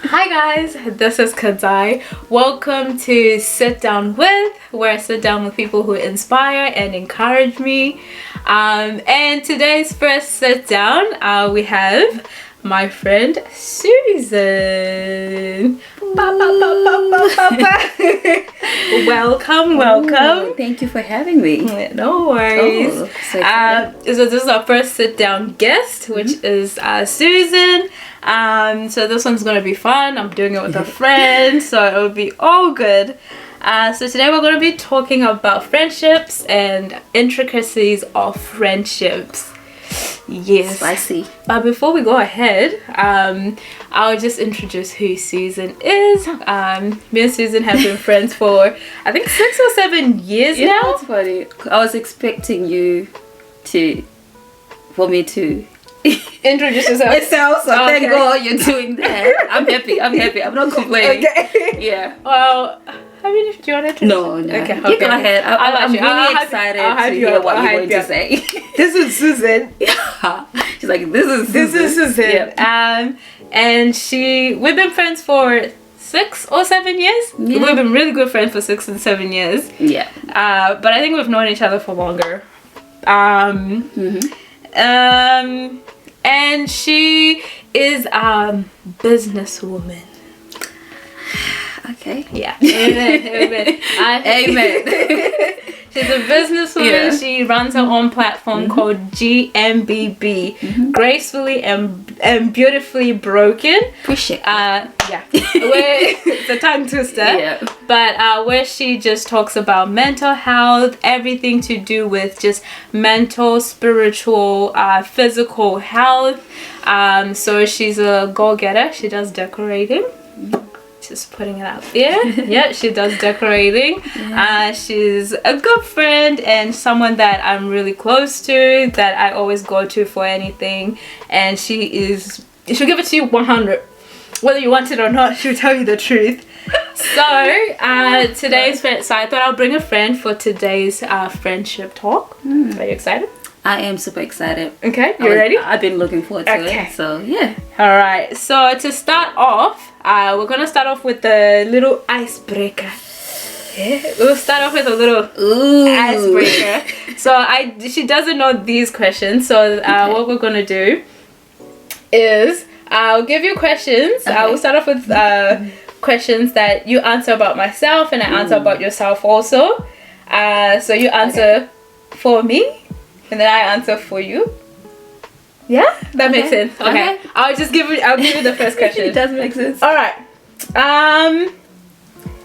Hi guys, this is Kadzai. Welcome to Sit Down With, where I sit down with people who inspire and encourage me. And today's first sit down, we have my friend Susan. Welcome. Thank you for having me. No worries. Oh, so excited. So this is our first sit down guest, which is Susan. So this one's gonna be fun. I'm doing it with a friend, so it'll be all good. So today we're gonna be talking about friendships and intricacies of friendships. Yes. Spicy. But before we go ahead, I'll just introduce who Susan is. Me and Susan have been friends for I think 6 or 7 years now. That's funny. I was expecting you for me to Introduce yourself. myself, so Okay. thank God you're doing that. I'm happy. I'm not complaining. Okay. Yeah. Well, I mean, if you want to introduce. No. Okay. You go ahead. I'm really excited to hear what you're going to say. This is Susan. She's like, this is Susan. Yeah. And we've been friends for 6 or 7 years. Yeah. We've been really good friends for 6 and 7 years. Yeah. But I think we've known each other for longer. And she is a businesswoman. Okay. Yeah. Amen. Amen. She's a businesswoman. Yeah. She runs her own platform called GMBB, Gracefully and Beautifully Broken. Appreciate it. Yeah. It's a tongue twister. Yeah. But where she just talks about mental health, everything to do with just mental, spiritual, physical health. So she's a go-getter. She does decorating. Just putting it out there. Yeah, she does decorating. She's a good friend and someone that I'm really close to, that I always go to for anything. And she'll give it to you 100. Whether you want it or not, she'll tell you the truth. So today's friend, so I thought I'll bring a friend for today's friendship talk. Are you excited? I am super excited. Okay, you ready? I've been looking forward to Okay. it. So yeah. All right. So to start off, we're gonna start off with the little icebreaker. Yeah, we'll start off with a little icebreaker. So she doesn't know these questions. So what we're gonna do is I'll give you questions. Okay. We'll start off with questions that you answer about myself and I answer about yourself also. So you answer for me. And then I answer for you. Yeah, that makes sense. Okay. I'll give you the first question. It does make sense. All right.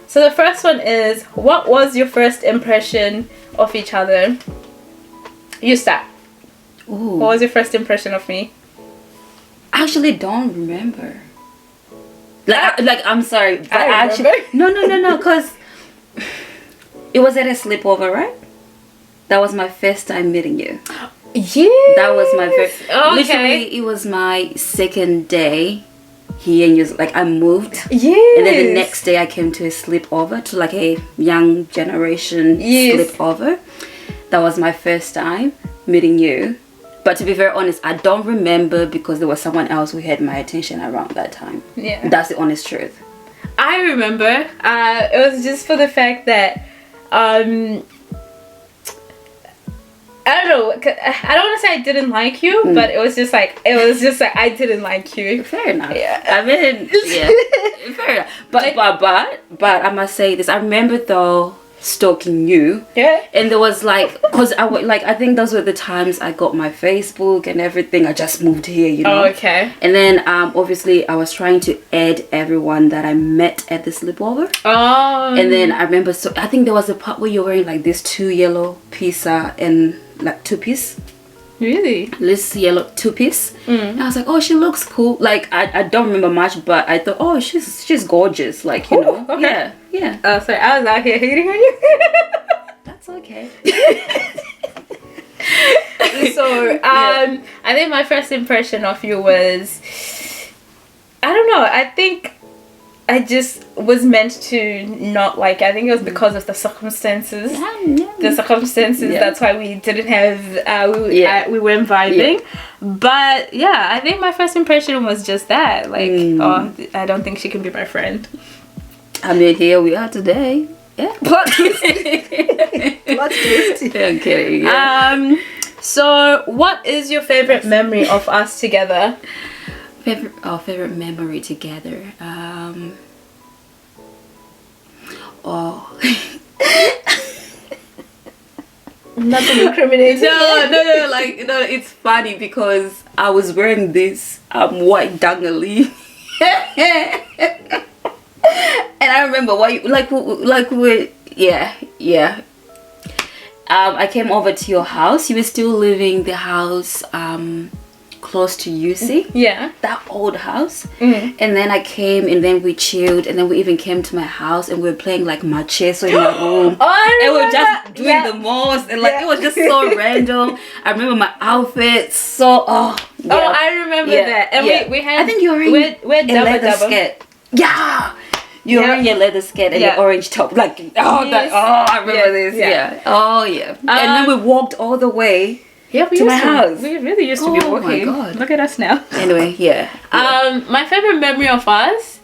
So the first one is, what was your first impression of each other? You start. Ooh. What was your first impression of me? I actually don't remember. Like I'm sorry, but I actually no, because it was at a sleepover, right? That was my first time meeting you. Yeah. That was my first. Okay. Literally, it was my second day here, and like I moved. Yes. And then the next day I came to a sleepover, to like a young generation sleepover. That was my first time meeting you. But to be very honest, I don't remember because there was someone else who had my attention around that time. Yeah. That's the honest truth. I remember. It was just for the fact that I don't know. I don't want to say I didn't like you, but it was just like I didn't like you. Fair enough. Yeah. I mean, yeah, fair enough. But I must say this. I remember though stalking you. Yeah. And there was like, cause I think those were the times I got my Facebook and everything. I just moved here, you know. Oh, okay. And then obviously I was trying to add everyone that I met at the sleepover. Oh. And then I remember, so I think there was a part where you're wearing like this 2 yellow pizza and like 2-piece. Really? This yellow 2-piece. And I was like, oh, she looks cool. Like I don't remember much, but I thought, oh, she's gorgeous. Like, you know. Okay. Yeah. Oh, sorry, I was out here hating on you. That's okay. So I think my first impression of you was, I don't know, I think I just was meant to not like. I think it was because of the circumstances. The circumstances. Yeah. That's why we didn't have. We weren't vibing. But yeah, I think my first impression was just that. Like, oh, I don't think she can be my friend. I mean, here we are today. Yeah. Plot twist. Plot twist. Yeah, I'm kidding. Yeah. So, what is your favorite memory of us together? Favorite memory together. Nothing incriminating. No, like, it's funny because I was wearing this white dungaree. And I remember I came over to your house. You were still living the house close to UC. Yeah. That old house. And then I came and then we chilled and then we even came to my house and we were playing like macheso in my room. And we were just doing the most and like it was just so random. I remember my outfit I remember that. And we had, I think you were wearing a leather skirt. Yeah. You're wearing your leather skirt and your orange top. Like, I remember this. Yeah. Oh, yeah. And then we walked all the way to my house. We really used to be walking. Oh, my God. Look at us now. Anyway, yeah. My favorite memory of us,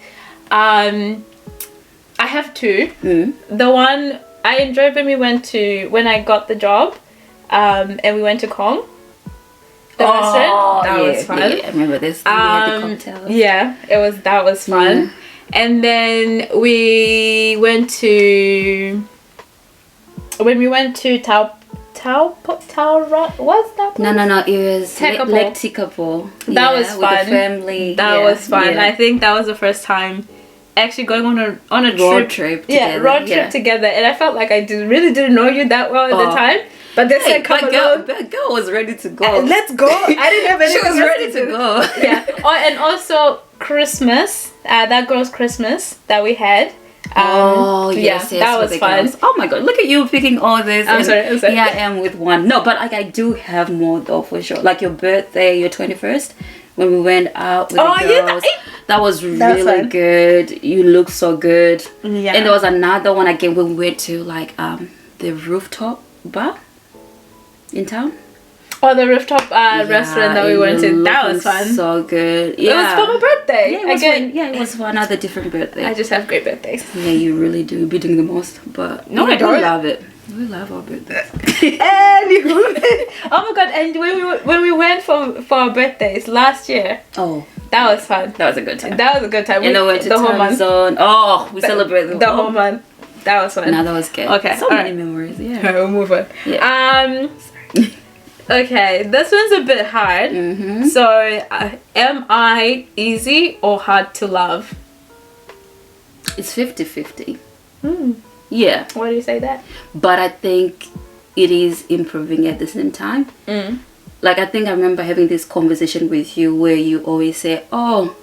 I have two. The one I enjoyed when I got the job, and we went to Kong. The restaurant. That was fun. Yeah, I remember this. We had the cocktails. Yeah, that was fun. And then when we went to Tao what's that place? No, it was Lake Tekapo. That was fun. With the family. That was fun. Yeah. I think that was the first time actually going on a road trip together. Yeah, road trip together. And I felt like I really didn't know you that well at the time. But they said come along. That girl was ready to go. Let's go. I didn't have anything. She was ready to go. Yeah. And also Christmas. That girl's Christmas that we had. Yes, that was fun. Oh my God, look at you picking all this. I'm sorry. Yeah, I am with one. No, but like I do have more though for sure. Like your birthday, your 21st, when we went out with the girls. That was really good. You look so good. Yeah. And there was another one again when we went to like the rooftop bar in town. Oh, the rooftop restaurant that we went to. That was fun. So good. Yeah. It was for my birthday. Yeah, it was for another different birthday. I just have great birthdays. Yeah, you really do. Be doing the most. But no, I don't. We love it. We love our birthdays. Anywho. Oh my God! And when we went for our birthdays last year. Oh. That was fun. That was a good time. And we went to the whole month. Oh, we celebrated the whole month. That was fun. No, that was good. Okay. So many memories. Yeah. Alright, we'll move on. Yeah. Sorry. Okay, this one's a bit hard. So, am I easy or hard to love? It's 50-50. Yeah. Why do you say that? But I think it is improving at the same time. Like, I think I remember having this conversation with you where you always say, oh,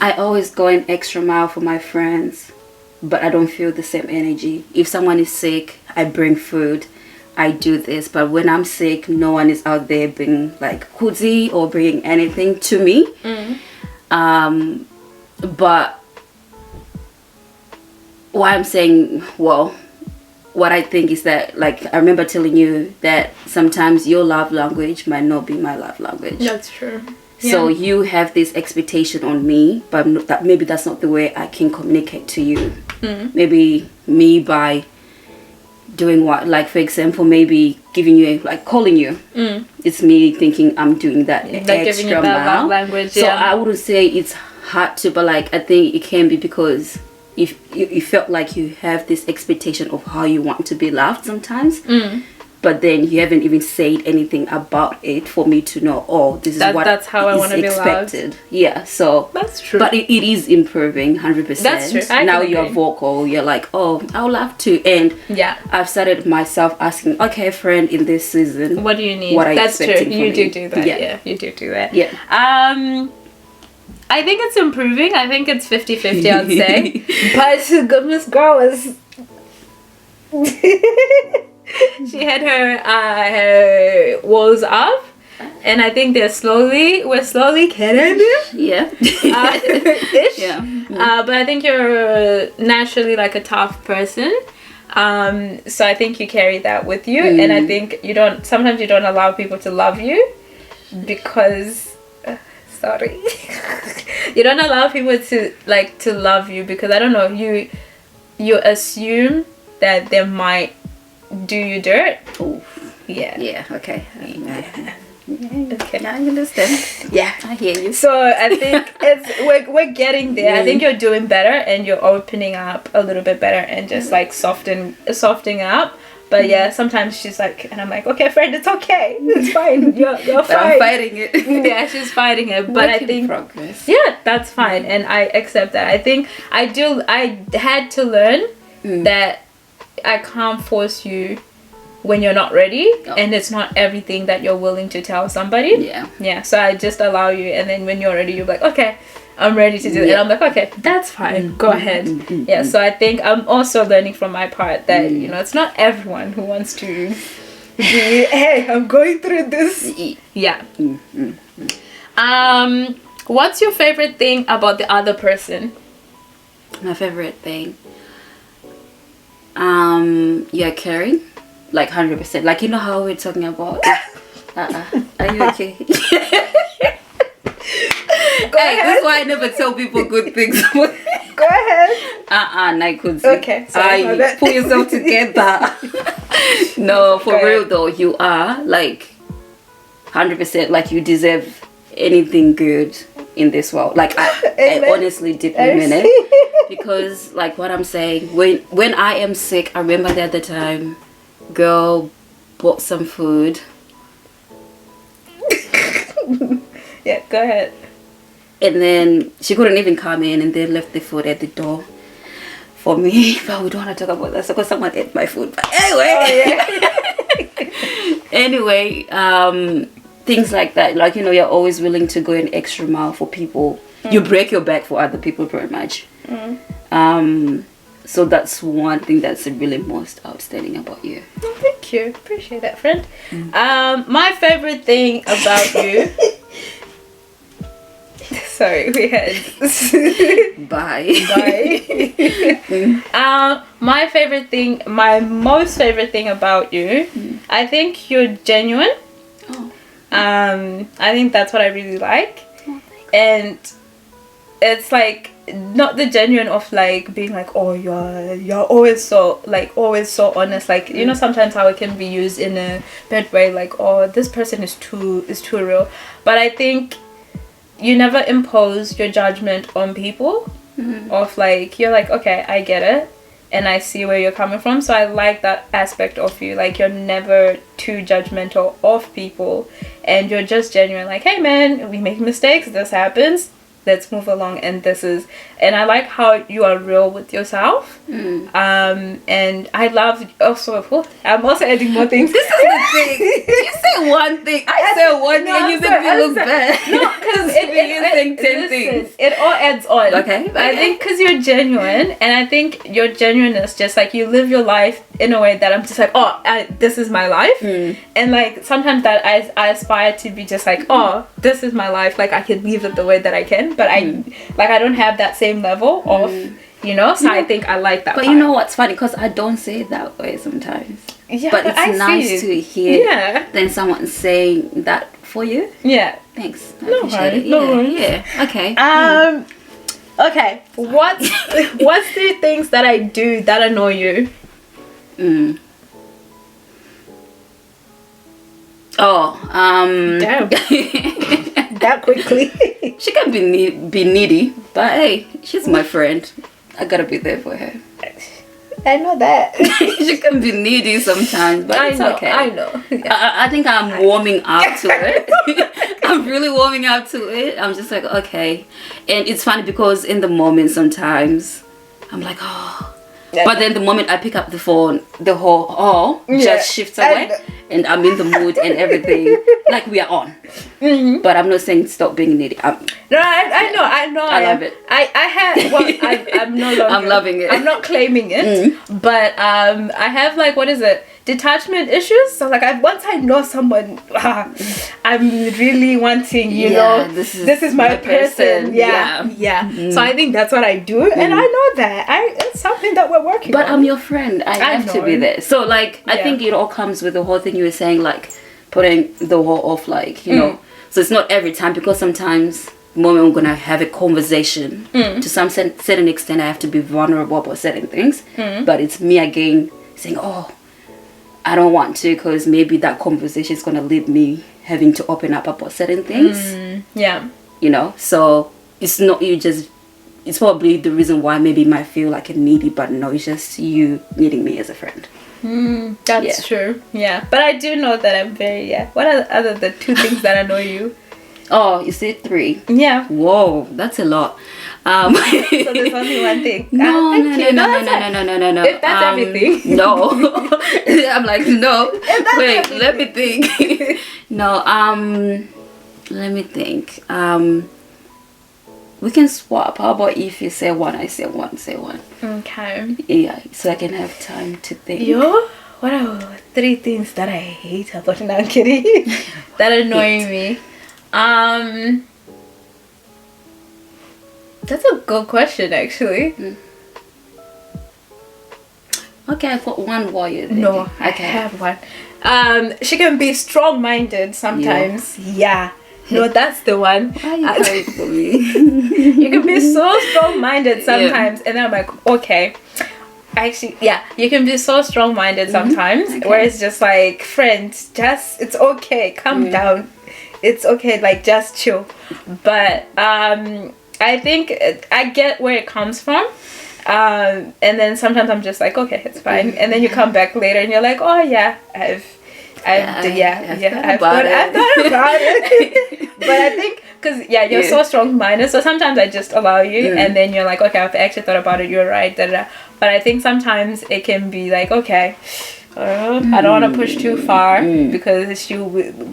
I always go an extra mile for my friends, but I don't feel the same energy. If someone is sick, I bring food. I do this, but when I'm sick, no one is out there being like cozy or bringing anything to me. But what I'm saying, well, what I think is that, like, I remember telling you that sometimes your love language might not be my love language. That's true. So you have this expectation on me, but maybe that's not the way I can communicate to you. Maybe me by doing what, like, for example, maybe giving you, like, calling you. It's me thinking I'm doing that extra giving you that mile. love language. So I wouldn't say it's hard to, but like I think it can be because if you felt like you have this expectation of how you want to be loved sometimes. But then you haven't even said anything about it for me to know, oh, this is that's how I want to be loved. Yeah, so that's true. But it is improving 100%. That's true. Now you're vocal, you're like, oh, I would love to. And I've started myself asking, okay, friend, in this season, what do you need? What are that's you expecting true. You from me? do that. Yeah, you do that. Yeah. I think it's improving. I think it's 50-50, I'd say. But goodness, girl is she had her walls up, and I think we're slowly getting there. Yeah. Ish. Yeah. But I think you're naturally like a tough person. So I think you carry that with you, and I think sometimes you don't allow people to love you because sorry. You don't allow people to love you because I don't know, you assume that they might do you dirt. Oh. Yeah. Okay. Okay. I understand. Yeah, I hear you. so I think we're getting there. I think you're doing better and you're opening up a little bit better and just like softening up. But yeah, sometimes she's like, and I'm like, okay, friend, it's okay, it's fine, you're fine. I'm fighting it. Yeah, she's fighting it, but I think progress. Yeah, that's fine, and I accept that. I think I had to learn that I can't force you when you're not ready, and it's not everything that you're willing to tell somebody. Yeah, so I just allow you, and then when you're ready, you're like, okay, I'm ready to do it. And I'm like, okay, that's fine, go ahead. Yeah, so I think I'm also learning from my part that it's not everyone who wants to be, hey, I'm going through this. Yeah. What's your favorite thing about the other person? My favorite thing, you're caring, like 100%. Like, you know how we're talking about are you okay? Go ahead. That's why I never tell people good things. Go ahead. Okay, sorry, pull yourself together. No, for real though, you are like 100%, like you deserve anything good in this world. Like I honestly deeply mean it, because like what I'm saying, when I am sick, I remember the other time, girl bought some food. Yeah, go ahead. And then she couldn't even come in, and they left the food at the door for me. But we don't want to talk about that because someone ate my food. But anyway, anyway, things like that. Like, you're always willing to go an extra mile for people. You break your back for other people, pretty much. So that's one thing that's really most outstanding about you. Oh, thank you. Appreciate that, friend. My favorite thing about you. Sorry, we had. Bye. My most favorite thing about you, I think you're genuine. I think that's what I really like. And it's like not the genuine of like being like, oh, you're always so honest, like sometimes how it can be used in a bad way, like, oh, this person is too real. But I think you never impose your judgment on people. Of like, you're like, okay, I get it and I see where you're coming from. So I like that aspect of you. Like, you're never too judgmental of people, and you're just genuine, like, hey man, we make mistakes, this happens, let's move along. And I like how you are real with yourself. And I love also, I'm also adding more things. This is the thing. You say one thing, I say one thing, and you make me look bad. No, because it all adds on. Okay. I think because you're genuine, and I think your genuineness, just like you live your life in a way that I'm just like, oh, this is my life. And like sometimes that I aspire to be just like, oh, this is my life, like I can live it the way that I can, but I don't have that same level of so I think I like that but part. You know what's funny, because I don't say it that way sometimes. Yeah, but it's nice to hear then someone saying that for you. Yeah, thanks. No worries. Yeah. Okay. Okay, what's the things that I do that annoy you? Damn. That quickly. She can be needy, but hey, she's my friend. I gotta be there for her. I know that. She can be needy sometimes, but it's okay. I know. I think I'm warming up to it. I'm really warming up to it. I'm just like, okay. And it's funny because in the moment sometimes I'm like, oh. But then the moment I pick up the phone, the whole just shifts away. and I'm in the mood and everything, like we are on. But I'm not saying stop being needy. No, I know. I love it. I have. Well, I'm no longer. I'm loving it. I'm not claiming it, but I have like, what is it? Detachment issues. So like, once I know someone, I'm really wanting, you know, this is my person. Yeah. So I think that's what I do, and I know that it's something that we're working on. But I'm your friend. I have to be there. So like, I think it all comes with the whole thing you were saying, like putting the wall off, like, you know. So it's not every time, because sometimes moment I'm gonna have a conversation to some certain extent I have to be vulnerable about certain things, but it's me again saying, oh, I don't want to, because maybe that conversation is gonna lead me having to open up about certain things. You know, so it's not you just, it's probably the reason why maybe it might feel like a needy, but no, it's just you needing me as a friend. That's true. Yeah, but I do know that I'm very What are other the two things that annoy you? Oh, you said 3. Yeah. Whoa, that's a lot. So there's only one thing. No. If that's everything. No. I'm like, no. Wait, everything. Let me think. No, let me think. We can swap. How about if you say one, I say one, say one. Okay. Yeah, so I can have time to think. What are 3 things that I hate about Nankiri that annoy me? That's a good question, actually. Okay, I've got one while you're thinking. No, I have one. She can be strong-minded sometimes. Yeah. No, that's the one. Why are you coming for me? You can be so strong-minded sometimes, and then I'm like, okay. Actually, you can be so strong-minded sometimes, where it's just like, friends, just, it's okay, calm down. It's okay, like, just chill. But I think I get where it comes from. And then sometimes I'm just like, okay, it's fine. And then you come back later and you're like, oh yeah, I've thought about it. But I think, because you're so strong-minded, so sometimes I just allow you, and then you're like, okay, I've actually thought about it, you're right, but I think sometimes it can be like, okay, I don't want to push too far, because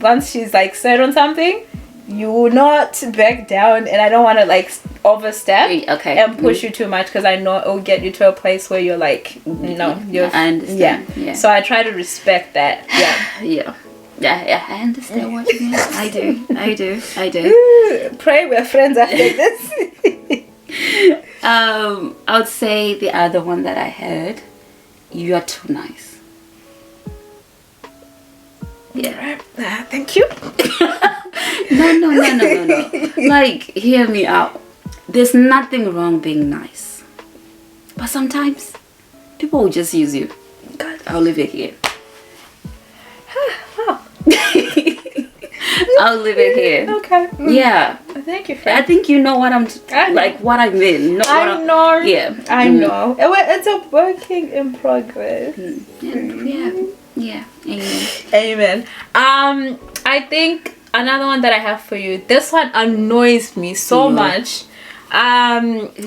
once she's like set on something, you will not back down, and I don't want to like overstep and push you too much, because I know it will get you to a place where you're like, no, I understand. So I try to respect that. I understand what you mean. I do. Pray we're friends after this. I would say the other one that I heard, you are too nice. Yeah. Thank you. No. Like, hear me out. There's nothing wrong being nice, but sometimes people will just use you. God, I'll leave it here. Wow. I'll leave it here. Okay. Yeah. Thank you, friend. I think you know what what I mean. I know. Yeah. I know. It's a working in progress. Yeah. Amen. I think another one that I have for you. This one annoys me so much.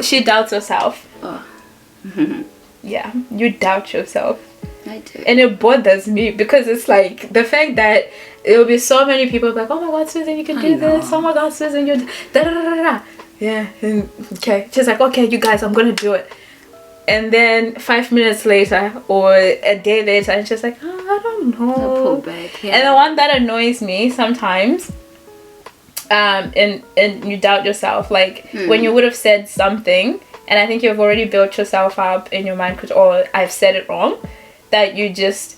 She doubts herself. Yeah, you doubt yourself. I do. And it bothers me, because it's like the fact that there will be so many people like, oh my God, Susan, you can do this. Oh my God, Susan, you're da da da da. Yeah. And, okay. She's like, okay, you guys, I'm gonna do it. And then 5 minutes later or a day later, and she's like, oh, I don't know. I'll pull back. Yeah. And the one that annoys me sometimes, and you doubt yourself, like when you would have said something, and I think you've already built yourself up in your mind, because, oh, I've said it wrong, that you just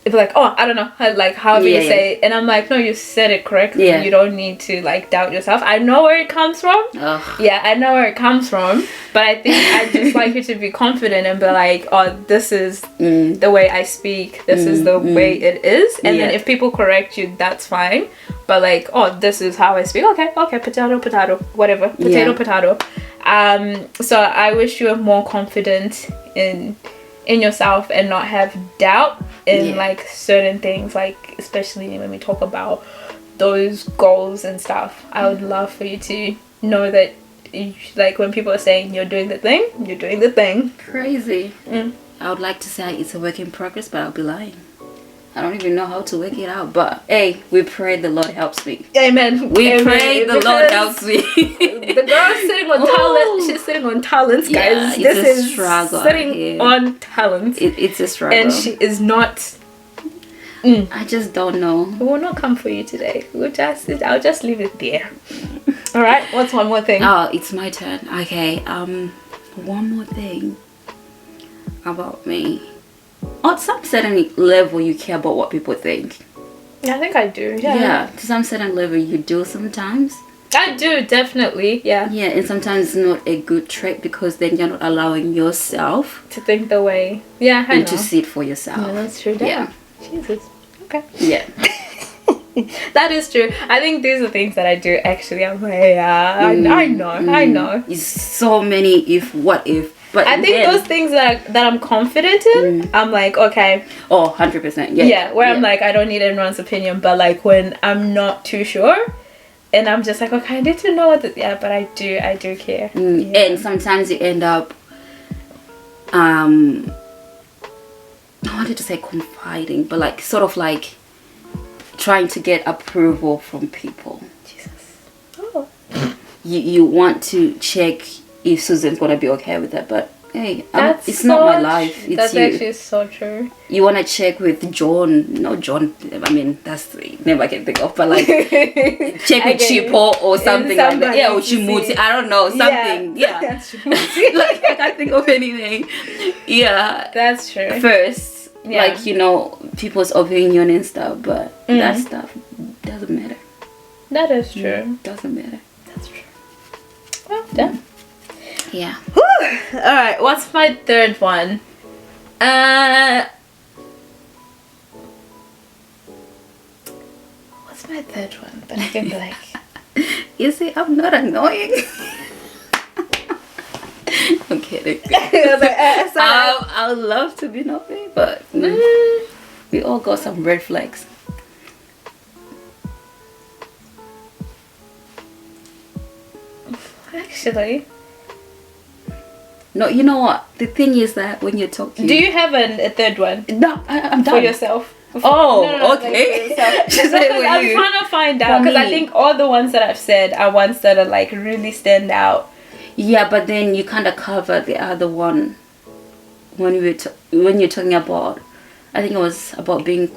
be like, oh, I don't know, like however you say it, and I'm like, no, you said it correctly. You don't need to like doubt yourself. I know where it comes from. I know where it comes from, but I think I just like you to be confident and be like, oh, this is the way I speak, this is the way it is, and then if people correct you, that's fine, but like, oh, this is how I speak. Okay, potato, whatever, potato. So I wish you were more confident in yourself and not have doubt in like certain things, like especially when we talk about those goals and stuff. I would love for you to know that like when people are saying you're doing the thing, you're doing the thing. Crazy. I would like to say it's a work in progress, but I'll be lying. I don't even know how to work it out. But hey, we pray the Lord helps me. Amen. We Amen. pray the Lord helps me. The girl's sitting on talent. She's sitting on talents, guys. Yeah, this is struggle sitting on talents. It's a struggle. And she is not. I just don't know. We will not come for you today. I'll just leave it there. All right. What's one more thing? Oh, it's my turn. Okay. One more thing about me. On some certain level, you care about what people think. I think I do. Yeah. Yeah. To some certain level, you do sometimes. I do, definitely. Yeah. Yeah, and sometimes it's not a good trait because then you're not allowing yourself to think the way. Yeah, I know. to see it for yourself. Yeah, that's true. Damn. Yeah. Jesus. Okay. Yeah. That is true. I think these are things that I do actually. I'm like, yeah, I know. It's so many what if. But I think those things that I'm confident in, I'm like, okay. Oh, 100%. Yeah. Yeah, where I'm like, I don't need everyone's opinion. But like when I'm not too sure, and I'm just like, okay, I need to know what yeah, but I do care. Yeah. And sometimes you end up, I wanted to say confiding, but like sort of like trying to get approval from people. Jesus. Oh. You want to check if Susan's gonna be okay with that, but hey, it's so not my life. It's that's you. Actually so true. You wanna check with John? No, John. I mean, that's the name I can think of, but like check with Chipo or something like that. Yeah, or Chimuti. I don't know, something. Yeah. Like I can't think of anything. Yeah. That's true. First, like people's opinion and stuff, but that stuff doesn't matter. That is true. Doesn't matter. That's true. Well done. Yeah. All right. What's my third one? What's my third one? But I can be like. You see, I'm not annoying. I'm kidding. I would love to be annoying, but we all got some red flags. Actually. No, you know what? The thing is that when you're talking... Do you have a third one? No, I'm done. For yourself? Oh, okay. Like I'm trying to find out. Because I think all the ones that I've said are ones that are like really stand out. Yeah, but then you kind of cover the other one when you're talking about... I think it was about being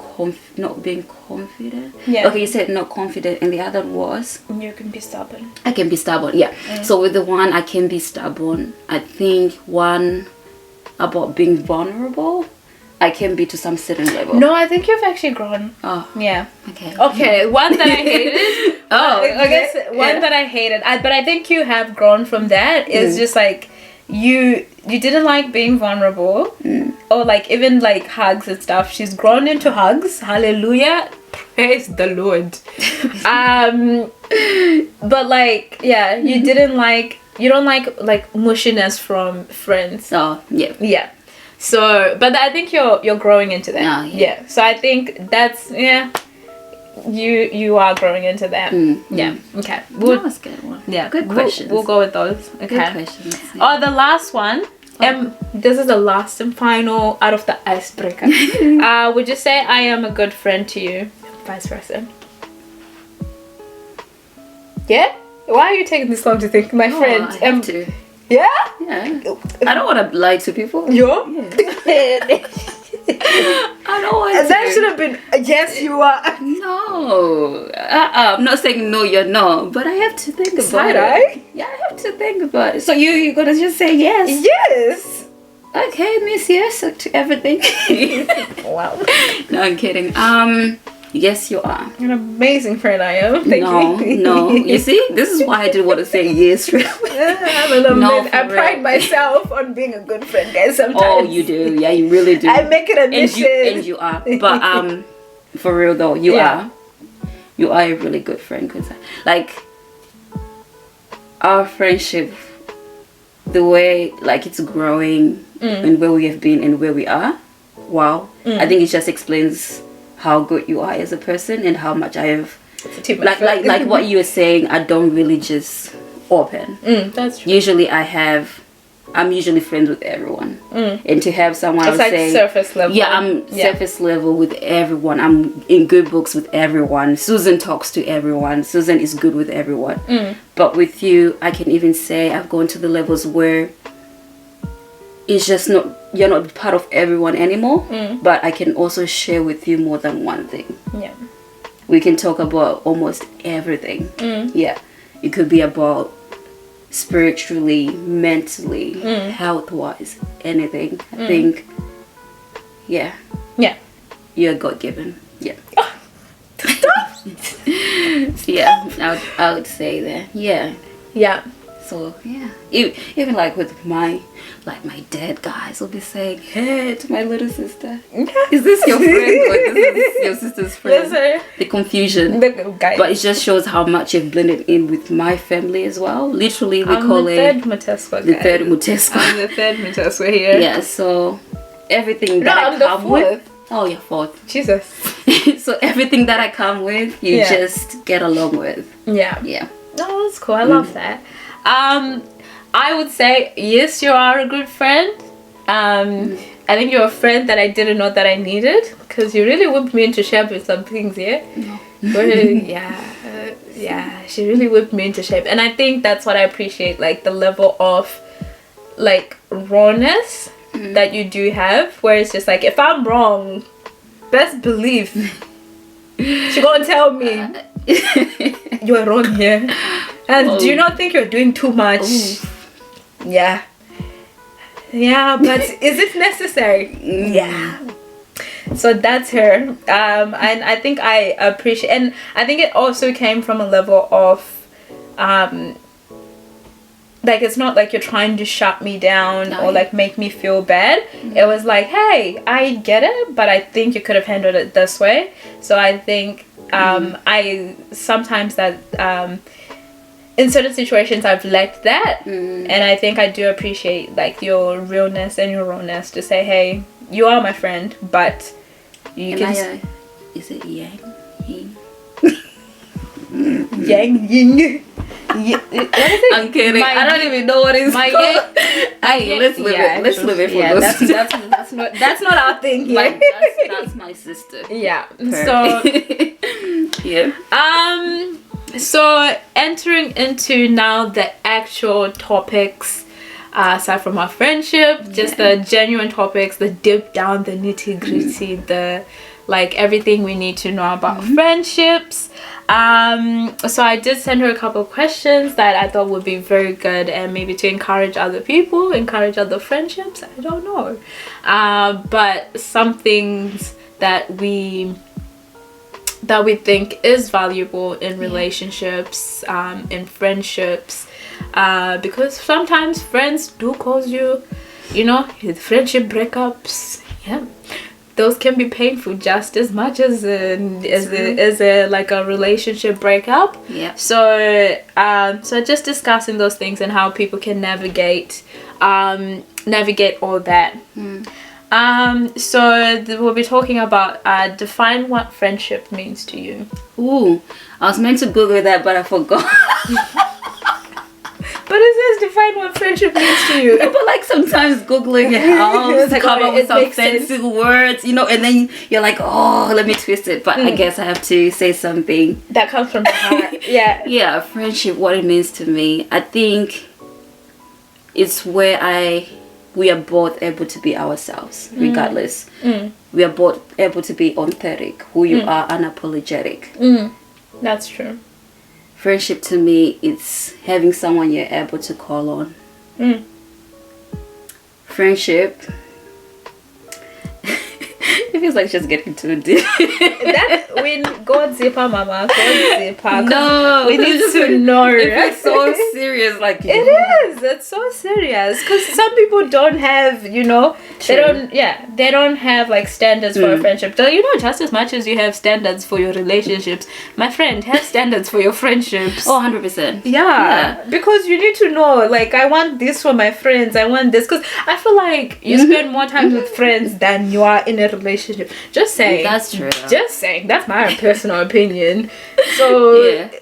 not being confident. Yeah. Okay, you said not confident, and the other was... You can be stubborn. I can be stubborn, yeah. So with the one, I can be stubborn. I think one about being vulnerable, I can be to some certain level. No, I think you've actually grown. Oh. Yeah. Okay. Okay, one that I hated. I guess one that I hated. But I think you have grown from that. Is just like... You didn't like being vulnerable or like even like hugs and stuff. She's grown into hugs. Hallelujah. Praise the Lord. But like you don't like mushiness from friends. Oh, yeah. Yeah. So, but I think you're growing into that. Oh, yeah. So I think that's you are growing into that. Yeah. Okay. That was a good one. Yeah. Good questions. We'll go with those. Okay. Good questions. Yeah. Oh, the last one. This is the last and final out of the icebreaker. Would you say I am a good friend to you? Vice versa. Yeah? Why are you taking this long to think, my friend? I have to. Yeah? Yeah. I don't want to lie to people. Yeah? I don't want to. That should have been yes, you are. No. I'm not saying no, you're not, but I have to think about Side-eye? it. Yeah, I have to think about it. So you're gonna just say yes? Yes. Okay, miss yes to everything. Wow. No, I'm kidding. Yes, you are. An amazing friend I am. Thank you. No. You see, this is why I didn't want to say yes. I pride myself on being a good friend, guys. Sometimes. Oh, you do. Yeah, you really do. I make it a mission. And you are. But for real though, you are. You are a really good friend, because like our friendship, the way like it's growing and where we have been and where we are. Wow. I think it just explains how good you are as a person and how much I have like what you were saying. I don't really just open. That's true. Usually I have I'm usually friends with everyone, and to have someone, It's I would like say, surface level. yeah, I'm surface level with everyone. I'm in good books with everyone. Susan talks to everyone. Susan is good with everyone. But with you, I can even say I've gone to the levels where it's just not, you're not part of everyone anymore, but I can also share with you more than one thing. Yeah. We can talk about almost everything. Yeah, it could be about spiritually, mentally, health-wise, anything. I think, yeah, you're God-given. Yeah. Yeah, I would say that. Yeah. So yeah, even like with my dad guys will be saying, "Hey," to my little sister, "Is this your friend or this is your sister's friend?" The confusion, but it just shows how much you've blended in with my family as well. Literally, we call it third Muteswa. The third Muteswa. I'm the third Muteswa here. Yeah, so everything that I come with. Oh, you're fourth. Jesus. So everything that I come with, you just get along with. Yeah. Oh, that's cool. I love that. I would say yes, you are a good friend. I think you're a friend that I didn't know that I needed, because you really whipped me into shape with some things here. She really whipped me into shape, and I think that's what I appreciate, like the level of like rawness that you do have, where it's just like, if I'm wrong, best believe she gonna tell me you are wrong here, and do you not think you're doing too much? Yeah, but is it necessary? Yeah. So that's her. And I think I appreciate, and I think it also came from a level of like, it's not like you're trying to shut me down or like make me feel bad. It was like, hey, I get it, but I think you could have handled it this way. So I think I sometimes that in certain situations I've lacked that, and I think I do appreciate like your realness and your rawness to say, hey, you are my friend, but you can is it yang yin? Yang yin. What is it? I'm kidding. I don't even know what it's called. Let's live it. Let's live it for those. That's not our thing here. That's my sister. Yeah. So yeah. So entering into now the actual topics, aside from our friendship, just the genuine topics, the deep down, the nitty gritty, the like everything we need to know about friendships. So I did send her a couple of questions that I thought would be very good, and maybe to encourage other people, encourage other friendships, I don't know, but some things that we think is valuable in relationships, in friendships, because sometimes friends do cause you, friendship breakups. Those can be painful just as much as like a relationship breakup. So just discussing those things and how people can navigate all that. So we'll be talking about define what friendship means to you. Ooh, I was meant to Google that, but I forgot. But it says define what friendship means to you. But like sometimes Googling helps to come up with some fancy words, and then you're like, oh, let me twist it. But I guess I have to say something that comes from the heart. Yeah, friendship, what it means to me. I think it's where we are both able to be ourselves, regardless. We are both able to be authentic, who you are, unapologetic. That's true. Friendship to me, it's having someone you're able to call on. Friendship, it feels like just getting too deep. That's when God zipper, mama. God zipper. No, we need to know. It's so serious. Like it is. It's so serious because some people don't have, they don't have like standards for a friendship. So just as much as you have standards for your relationships, my friend, have standards for your friendships. Oh, 100%. Yeah, because you need to know, like, I want this for my friends. I want this because I feel like you spend more time with friends than you are in a relationship. relationship. Just saying. That's true. Just saying. That's my personal opinion. So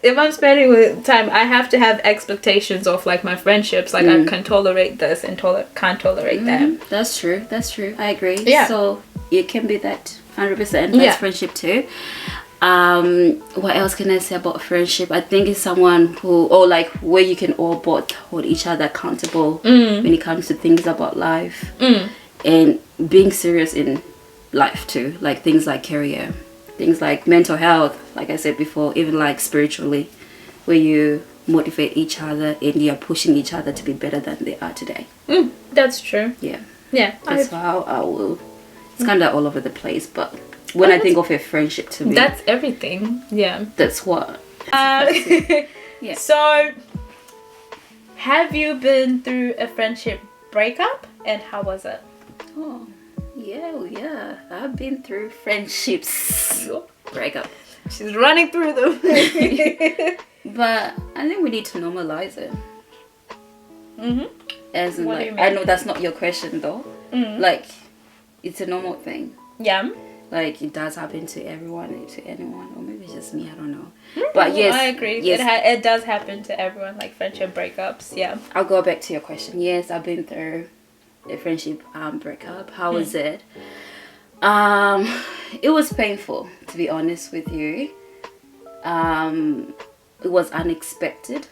if I'm spending with time, I have to have expectations of like my friendships. Like I can tolerate this and can't tolerate that. That's true. That's true. I agree. Yeah. So it can be that 100%. That's friendship too. What else can I say about friendship? I think it's someone who, or like where you can all both hold each other accountable when it comes to things about life and being serious in life too, like things like career, things like mental health, like I said before, even like spiritually, where you motivate each other and you're pushing each other to be better than they are today. That's true. Yeah. That's how I will. It's kind of all over the place, but when I think of a friendship, to me, that's everything. Yeah. That's what. Yeah. So, have you been through a friendship breakup, and how was it? Oh, yeah. I've been through friendships breakup. She's running through them. But I think we need to normalize it. As in, What do like, you mean? I know that's not your question though. Like, it's a normal thing. Yeah. Like, it does happen to everyone, to anyone, or maybe it's just me, I don't know. But yes, I agree. Yes, It does happen to everyone, like friendship breakups. Yeah. I'll go back to your question. Yes, I've been through a friendship breakup. How was it? It was painful, to be honest with you. It was unexpected.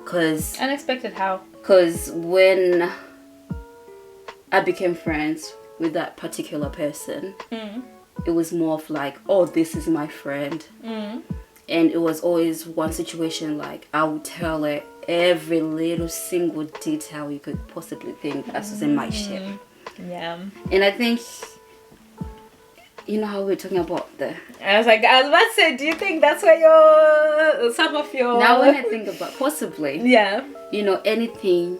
Cause Unexpected how? Because when I became friends with that particular person, it was more of like, oh, this is my friend. And it was always one situation, like I would tell her every little single detail you could possibly think that was in my ship. Yeah. And I think, you know how we're talking about I was about to say, do you think that's where some of your... Now when I think about, possibly, yeah, you know, anything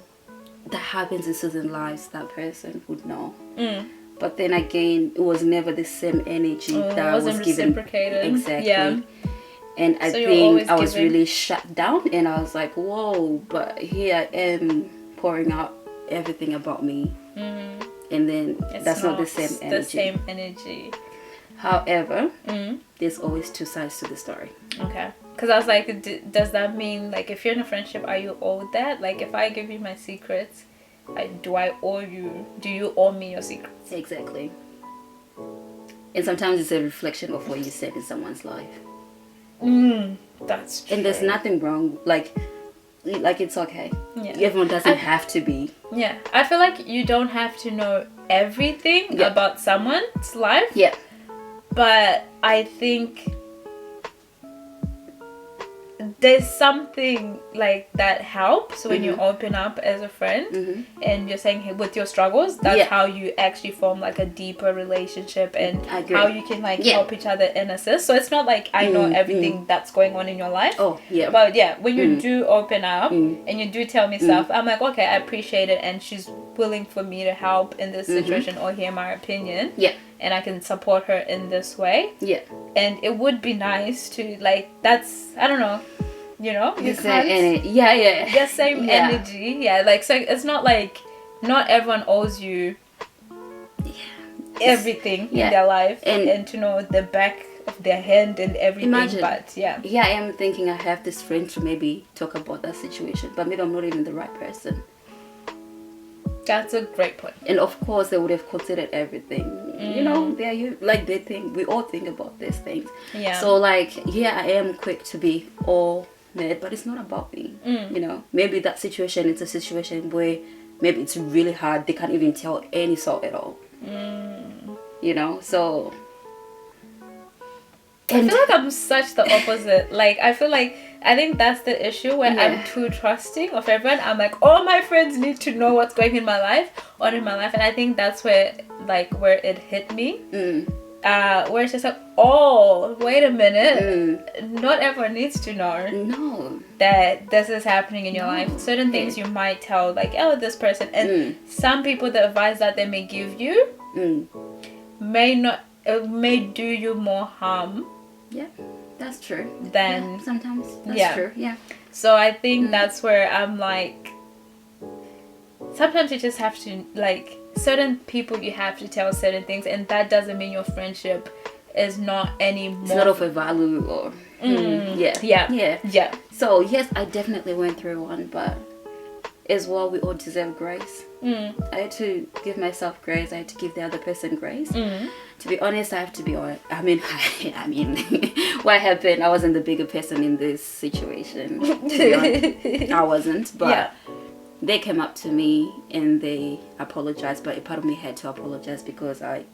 that happens in certain lives, that person would know. But then again, it was never the same energy that was given. Reciprocated. Exactly. Yeah. And I think I was really shut down, and I was like, whoa, but here I am pouring out everything about me. And then that's not the same energy. The same energy. However, there's always two sides to the story. Okay. Because I was like, does that mean, like, if you're in a friendship, are you owed that? Like, if I give you my secrets, do I owe you? Do you owe me your secrets? Exactly. And sometimes it's a reflection of what you said in someone's life. That's true. And there's nothing wrong. Like it's okay. Yeah. Everyone doesn't have to be. Yeah. I feel like you don't have to know everything about someone's life. Yeah. But I think there's something like that helps when you open up as a friend and you're saying, hey, with your struggles, that's how you actually form like a deeper relationship, and how you can like help each other and assist. So it's not like I know everything that's going on in your life. Oh, yeah. But yeah, when you do open up and you do tell me stuff, I'm like, okay, I appreciate it, and she's willing for me to help in this situation or hear my opinion. Yeah. And I can support her in this way. Yeah. And it would be nice to, like, that's, I don't know, you know? You can't... The same energy. Yeah, like, so it's not like, not everyone owes you everything in their life. And to know the back of their hand and everything. Imagine, but, yeah. Yeah, I am thinking I have this friend to maybe talk about that situation. But maybe I'm not even the right person. That's a great point. And of course, they would have considered everything. You know, they think, we all think about these things. Yeah. So like, yeah, I am quick to be all mad, but it's not about me. You know, maybe that situation, it's a situation where maybe it's really hard. They can't even tell any salt at all. You know, so. I feel like I'm such the opposite. Like, I feel like, I think that's the issue where I'm too trusting of everyone. I'm like, all my friends need to know what's going in my life or in my life. And I think that's where, like, where it hit me. Where it's just like, oh, wait a minute. Not everyone needs to know that this is happening in your life. Certain things you might tell, like, oh, this person. And some people, the advice that they may give you may do you more harm. Yeah, that's true. Than sometimes that's true. Yeah. So I think that's where I'm like, sometimes you just have to like certain people you have to tell certain things, and that doesn't mean your friendship is not anymore. It's not of a value or yeah. So yes, I definitely went through one, but as well, we all deserve grace. I had to give myself grace. I had to give the other person grace. To be honest, I have to be honest. I mean, what happened? I wasn't the bigger person in this situation. To be honest, I wasn't, but they came up to me and they apologized. But a part of me had to apologize because I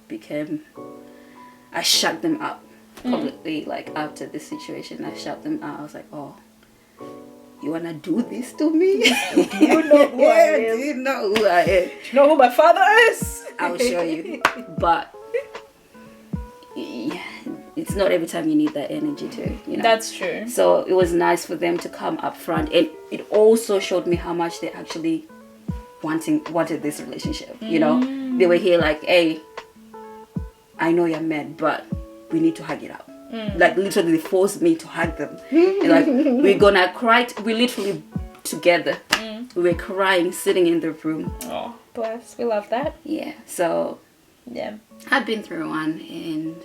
shut them up publicly. Like after this situation, I shut them out. I was like, oh, you wanna do this to me? You know who I am. You know who I am. You know who my father is? I'll show you. But yeah, it's not every time you need that energy too, you know. That's true. So it was nice for them to come up front, and it also showed me how much they actually wanted this relationship. You know, they were here like, hey, I know you're mad, but we need to hug it out. Like literally they forced me to hug them. And like, we're gonna cry. We literally together. We were crying, sitting in the room. Oh, bless. We love that. Yeah. So yeah, I've been through one, and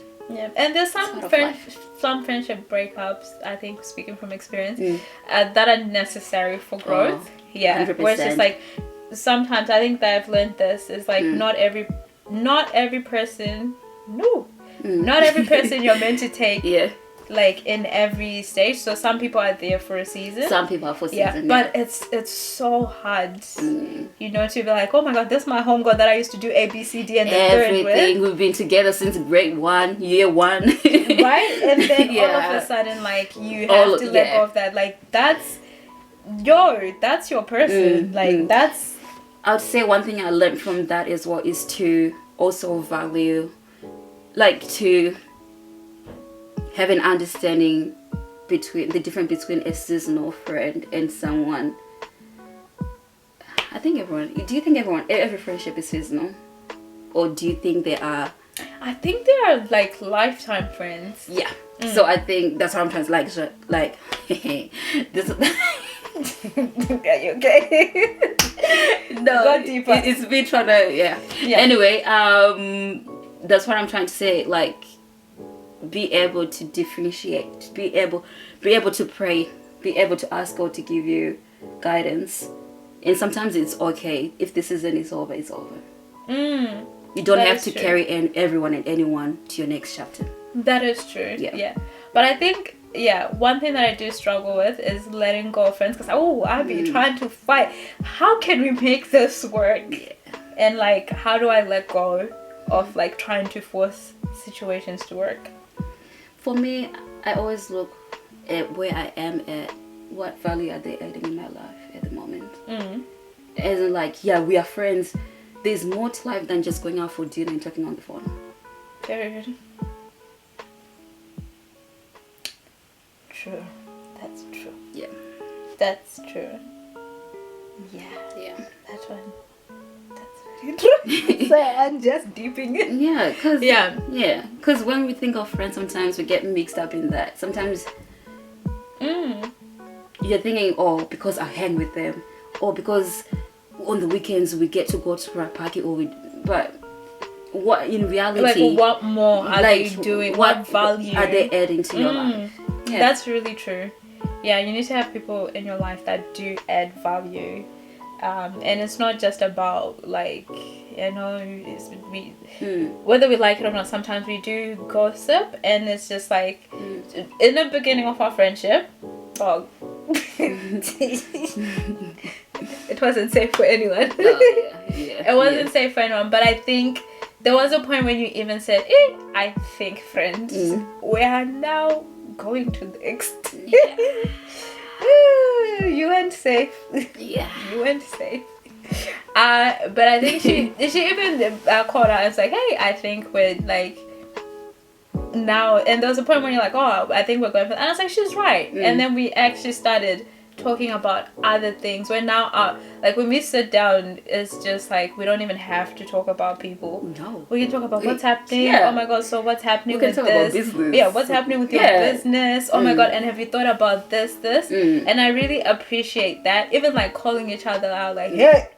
and there's some friendship breakups, I think, speaking from experience, that are necessary for growth. 100%. Where it's just like, sometimes I think that I've learned this is like, not every person not every person you're meant to take like in every stage. So some people are there for a season, some people are for season, but it's so hard, you know, to be like, oh my god, this is my homegirl that I used to do ABCD and the everything third with. We've been together since grade 1, year 1. Right? And then all of a sudden, like, you have to let go of that. Like, that's your person. Like, that's... I would say one thing I learned from that as well is to also value, like, to have an understanding between the difference between a seasonal friend and someone. I think do you think every friendship is seasonal? Or do you think they are... I think they are like lifetime friends. Yeah. So I think that's what I'm trying to like this. Are you okay? No, go deeper. It's me trying to Anyway, that's what I'm trying to say. Like, be able to differentiate, be able to pray, be able to ask God to give you guidance. And sometimes it's okay if the season is over, it's over. You don't have to carry everyone and anyone to your next chapter. That is true. Yeah. But I think, one thing that I do struggle with is letting go of friends, because I've been trying to fight. How can we make this work? Yeah. And like, how do I let go of like trying to force situations to work? For me, I always look at where I am at, what value are they adding in my life at the moment. As in, like, we are friends. There's more to life than just going out for dinner and talking on the phone. Very good. True. That's true. Yeah. That's true. Yeah. That one. That's very true. So I'm just deeping it. Yeah, because when we think of friends, sometimes we get mixed up in that. Sometimes you're thinking, because I hang with them, or because on the weekends we get to go to a party, but what in reality, like, what more are they doing? What value are they adding to your life? Yeah. That's really true. Yeah, you need to have people in your life that do add value. And it's not just about, like, you know, whether we like it or not, sometimes we do gossip, and it's just like, in the beginning of our friendship, it wasn't safe for anyone. It wasn't safe for anyone, but I think there was a point when you even said, I think, friends, we are now going to the extent. You weren't safe. You weren't safe. But I think she even called out and was like, hey, I think we're like now, and there was a point when you're like, I think we're going for that. And I was like, she's right. And then we actually started talking about other things. We're now like, when we sit down, it's just like, we don't even have to talk about people. No, we can talk about what's happening. Oh my god, so what's happening with this? What's happening with your business? Oh my god, and have you thought about this? And I really appreciate that. Even like calling each other out, like, hey,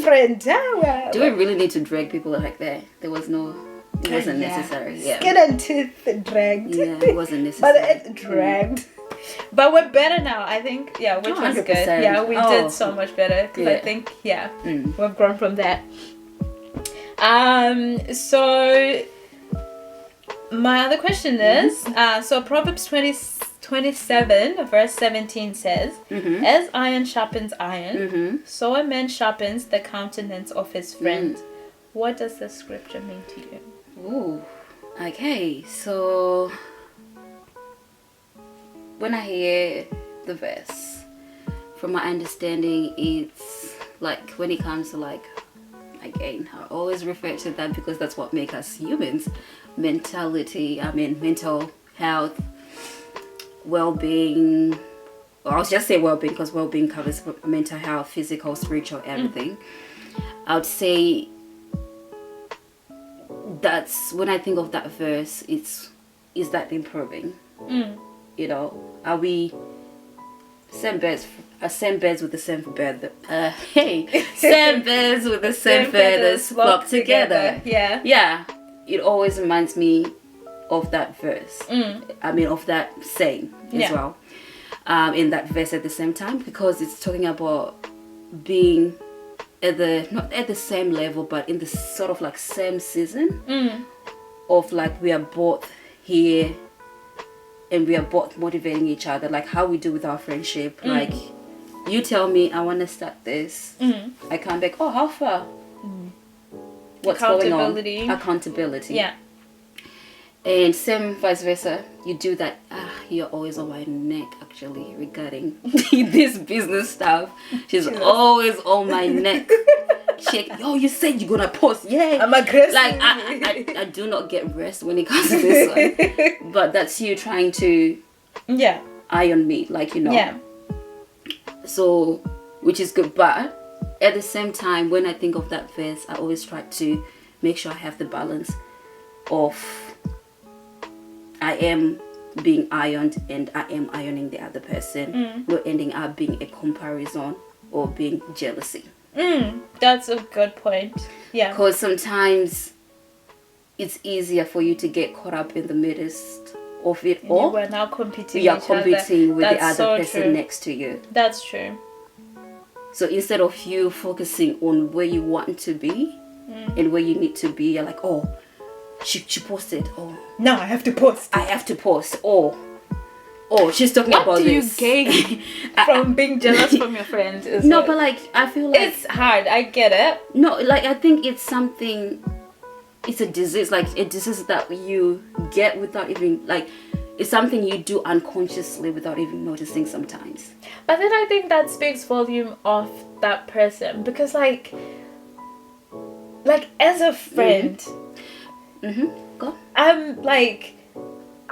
friend. Well, Do we really need to drag people like that? There was no. It wasn't necessary. Yeah. Skin and teeth dragged. Yeah, it wasn't But necessary. it dragged. But we're better now, I think. Yeah, which was good. 100%. Yeah, we did so much better because I Yeah. think we've grown from that. So my other question is so Proverbs 27 verse 17 says, as iron sharpens iron, so a man sharpens the countenance of his friend. What does the scripture mean to you? Ooh. Okay, so when I hear the verse, from my understanding, it's like when it comes to like, again, I always refer to that because that's what makes us humans. Mental health, well-being, or I'll just say well-being because well-being covers mental health, physical, spiritual, everything. I would say that's when I think of that verse, is that improving? You know, are we same birds with the same feather? Same birds with the same feathers flock together. Yeah. It always reminds me of that verse. I mean, of that saying as well. In that verse at the same time, because it's talking about being not at the same level, but in the sort of like same season of like we are both here and we are both motivating each other, like how we do with our friendship. Like you tell me I want to start this, I come back, oh, how far? What's going on? Accountability. Yeah. And same vice versa, you do that. You're always on my neck actually regarding this business stuff. She's always on my neck. You said you're gonna post. Yeah, I'm aggressive. Like I do not get rest when it comes to this one. But that's you trying to iron me, like, you know. Yeah. So, which is good, but at the same time, when I think of that verse, I always try to make sure I have the balance of I am being ironed and I am ironing the other person, not ending up being a comparison or being jealousy. That's a good point. Yeah. Because sometimes it's easier for you to get caught up in the midst of it all. We're now competing. You are competing with the other so person true. next to you. That's true. So instead of you focusing on where you want to be and where you need to be, you're like, oh, she posted. Oh, now I have to post. I have to post. Oh, she's talking about this. What do you gain from being jealous from your friends? No, but like, I feel like it's hard. I get it. No, like, I think it's something. It's a disease, like a disease that you get without even, like, it's something you do unconsciously without even noticing sometimes. But then I think that speaks volume of that person, because like as a friend, Go.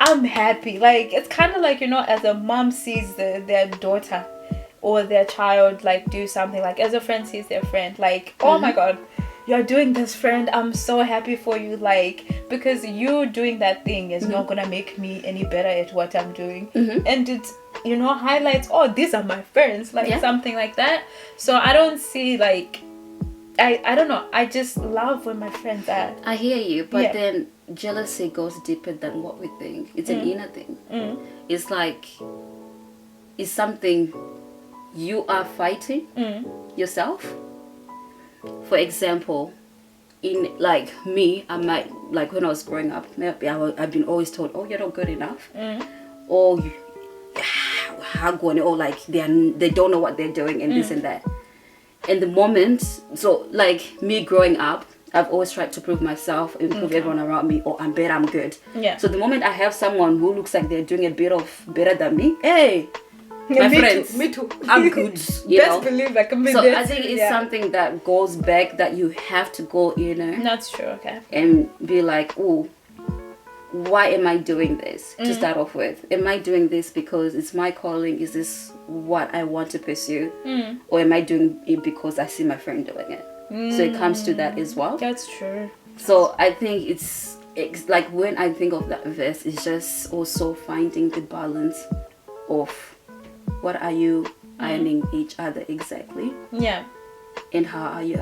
I'm happy. Like, it's kind of like, you know, as a mom sees their daughter or their child like do something, like as a friend sees their friend, like, oh my god, you're doing this, friend, I'm so happy for you, like, because you doing that thing is not gonna make me any better at what I'm doing, and it, you know, highlights, oh, these are my friends, like something like that. So I don't see, like, I don't know, I just love when my friends are. I hear you, but then jealousy goes deeper than what we think. It's an inner thing. It's like, it's something you are fighting yourself. For example, in like me, I might, like when I was growing up, maybe I've been always told, oh, you're not good enough, or or like they don't know what they're doing, and this and that. And the moment, so like me growing up, I've always tried to prove myself and prove everyone around me, oh, I'm better, I'm good. So the moment I have someone who looks like they're doing a bit of better than me, hey, my friends, me too. I'm good. You Best know? believe I can be So there I think too, it's something that goes back, that you have to go inner. That's true. Okay. And be like, oh, why am I doing this? To start off with, am I doing this because it's my calling? Is this what I want to pursue? Or am I doing it because I see my friend doing it? So it comes to that as well. That's true. So I think it's like, when I think of that verse, it's just also finding the balance of what are you ironing each other exactly. Yeah. and how are you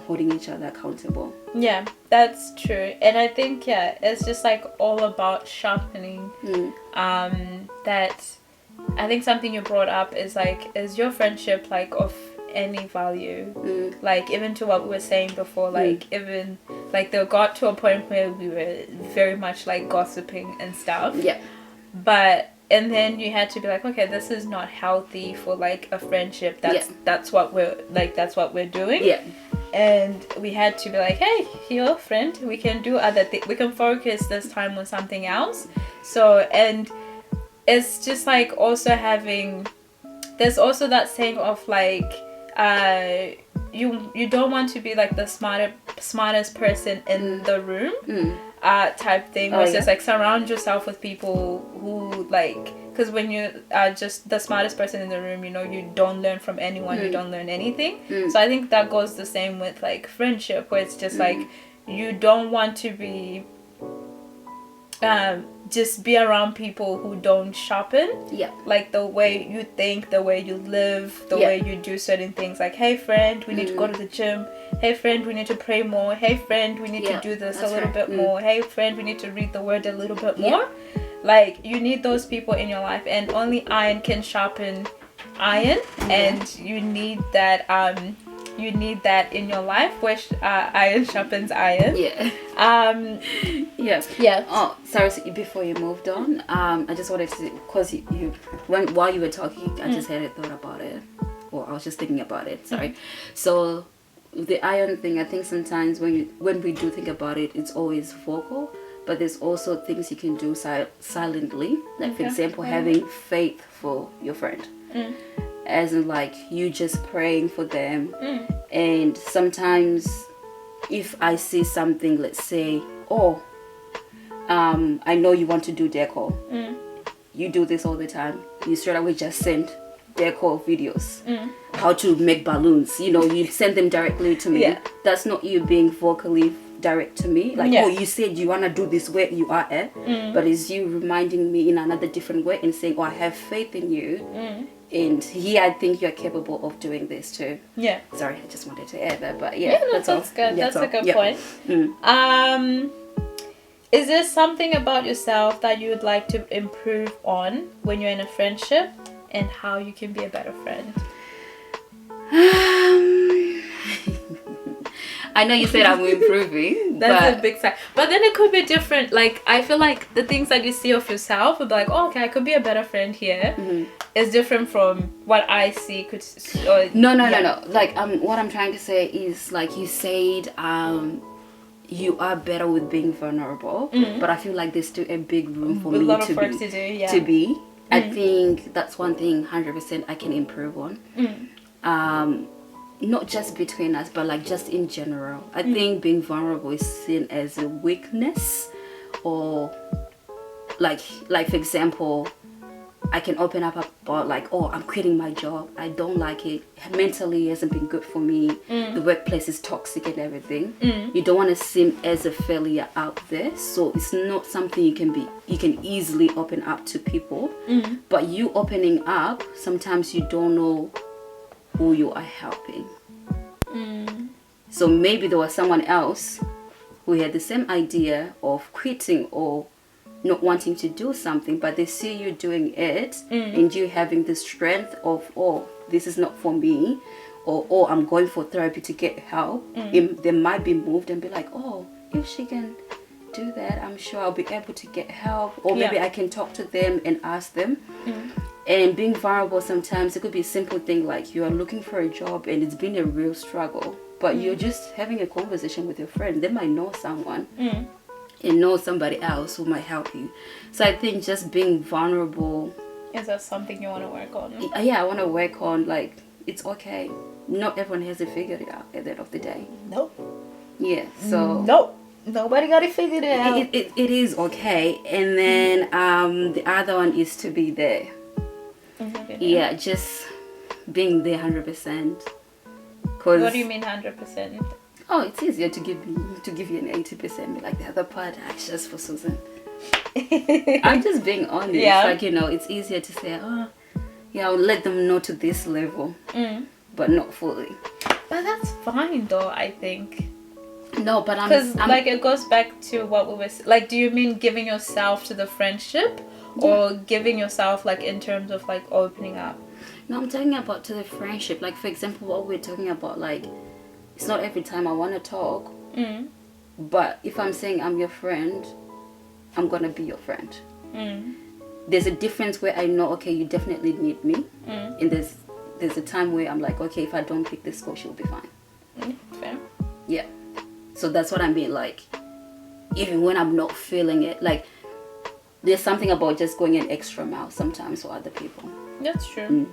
holding each other accountable. Yeah, that's true. And I think, yeah, it's just like all about sharpening. That I think something you brought up is like, is your friendship like of any value? Like, even to what we were saying before, like even like they got to a point where we were very much like gossiping and stuff. Yeah. But and then you had to be like, okay, this is not healthy for like a friendship. That's what we're doing. Yeah. And we had to be like, hey, you're a friend, we can do other things, we can focus this time on something else. So, and it's just like also having, there's also that saying of like, you don't want to be like the smartest person in the room, type thing. Where it's just like surround yourself with people who like, because when you are just the smartest person in the room, you know, you don't learn from anyone, you don't learn anything. So I think that goes the same with like friendship, where it's just like you don't want to be just be around people who don't sharpen like the way you think, the way you live, the way you do certain things. Like, hey friend, we need to go to the gym. Hey friend, we need to pray more. Hey friend, we need to do this a little bit more. Hey friend, we need to read the word a little bit more. Like, you need those people in your life, and only iron can sharpen iron, and you need that in your life, which iron sharpens iron. Oh, sorry, so before you moved on, I just wanted to, because while you were talking, I just had a thought about it, or I was just thinking about it, sorry. So the iron thing, I think sometimes when we do think about it, it's always vocal, but there's also things you can do silently, like for example, having faith for your friend. As in like you just praying for them. And sometimes if I see something, let's say, I know you want to do decor, you do this all the time, you straight away just send decor videos, how to make balloons, you know, you send them directly to me. That's not you being vocally direct to me, like, you said you want to do this where you are at, but it's you reminding me in another different way and saying, I have faith in you, and I think you're capable of doing this too. Sorry, I just wanted to add that, but that's good. That's a good point. Is there something about yourself that you would like to improve on when you're in a friendship, and how you can be a better friend? I know you said I'm improving. That's a big sign. But then it could be different. Like, I feel like the things that you see of yourself would be like, okay, I could be a better friend here. Is different from what I see. No. Like, what I'm trying to say is, like you said, you are better with being vulnerable. But I feel like there's still a big room for me to be. I think that's one thing 100% I can improve on. Not just between us, but like just in general. I think being vulnerable is seen as a weakness, or like for example, I can open up about like, I'm quitting my job, I don't like it, mentally it hasn't been good for me, the workplace is toxic and everything. You don't want to seem as a failure out there, so it's not something you can easily open up to people. But you opening up, sometimes you don't know who you are helping. So maybe there was someone else who had the same idea of quitting or not wanting to do something, but they see you doing it, and you having the strength of, this is not for me, or I'm going for therapy to get help. They might be moved and be like, if she can do that, I'm sure I'll be able to get help, or maybe I can talk to them and ask them. And being vulnerable, sometimes it could be a simple thing like you are looking for a job and it's been a real struggle, but you're just having a conversation with your friend. They might know someone and know somebody else who might help you. So I think just being vulnerable, is that something you want to work on? I want to work on, like, it's okay, not everyone has it figured it out at the end of the day. Nobody got it figured out. It is okay. And then the other one is to be there. Just being there 100%. What do you mean 100%? It's easier to give you an 80%. Be like, the other part, that's just for Susan. I'm just being honest. Like, you know, it's easier to say, I'll let them know to this level, but not fully. But that's fine though, I think. No, but Because like it goes back to what we were like. Do you mean giving yourself to the friendship, or giving yourself like in terms of like opening up? No, I'm talking about to the friendship. Like for example, what we're talking about, like it's not every time I want to talk. But if I'm saying I'm your friend, I'm gonna be your friend. There's a difference where I know, okay, you definitely need me, and there's a time where I'm like, okay, if I don't pick this call, she'll be fine. Fair. Yeah. So that's what I mean. Like, even when I'm not feeling it, like there's something about just going an extra mile sometimes for other people. That's true.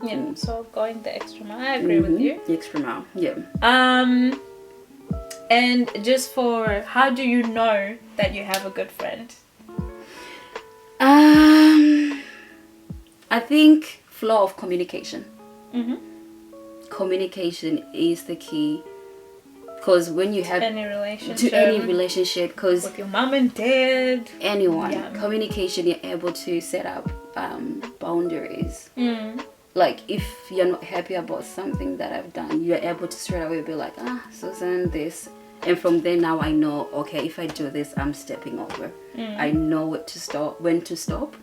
Yeah. So going the extra mile, I agree with you. The extra mile. Yeah. And just for, how do you know that you have a good friend? I think flow of communication. Communication is the key, because when you have any relationship, because with your mom and dad, anyone, communication, you're able to set up boundaries. Like if you're not happy about something that I've done, you're able to straight away be like, Susan, this. And from there now I know, okay, if I do this, I'm stepping over. I know when to stop.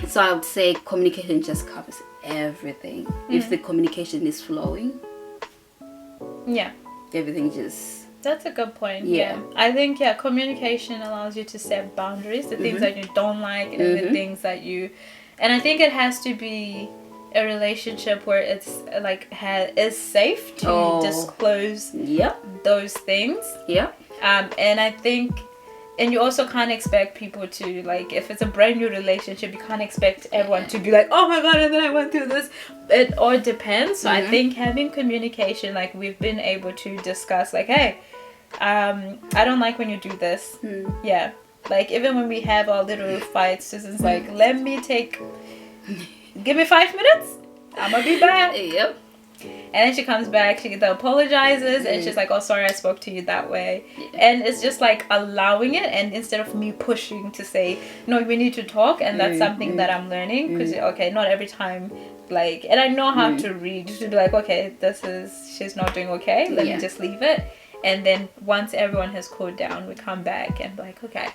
So I would say communication just covers everything. If the communication is flowing, everything just... That's a good point. I think communication allows you to set boundaries, the things that you don't like and the things that you... And I think it has to be a relationship where it's like is safe to disclose those things. And I think, and you also can't expect people to, like, if it's a brand new relationship, you can't expect everyone to be like, oh my god, and then I went through this. It all depends. So I think having communication, like we've been able to discuss, like, hey, I don't like when you do this. Like even when we have our little fights, Susan's like, give me 5 minutes, I'm gonna be back. And then she comes back, she apologizes, and she's like, oh, sorry, I spoke to you that way. And it's just like allowing it, and instead of me pushing to say, no, we need to talk. And that's something that I'm learning, because okay, not every time, like, and I know how to read, to be like, okay, she's not doing okay, let me just leave it. And then once everyone has cooled down, we come back and be like, okay,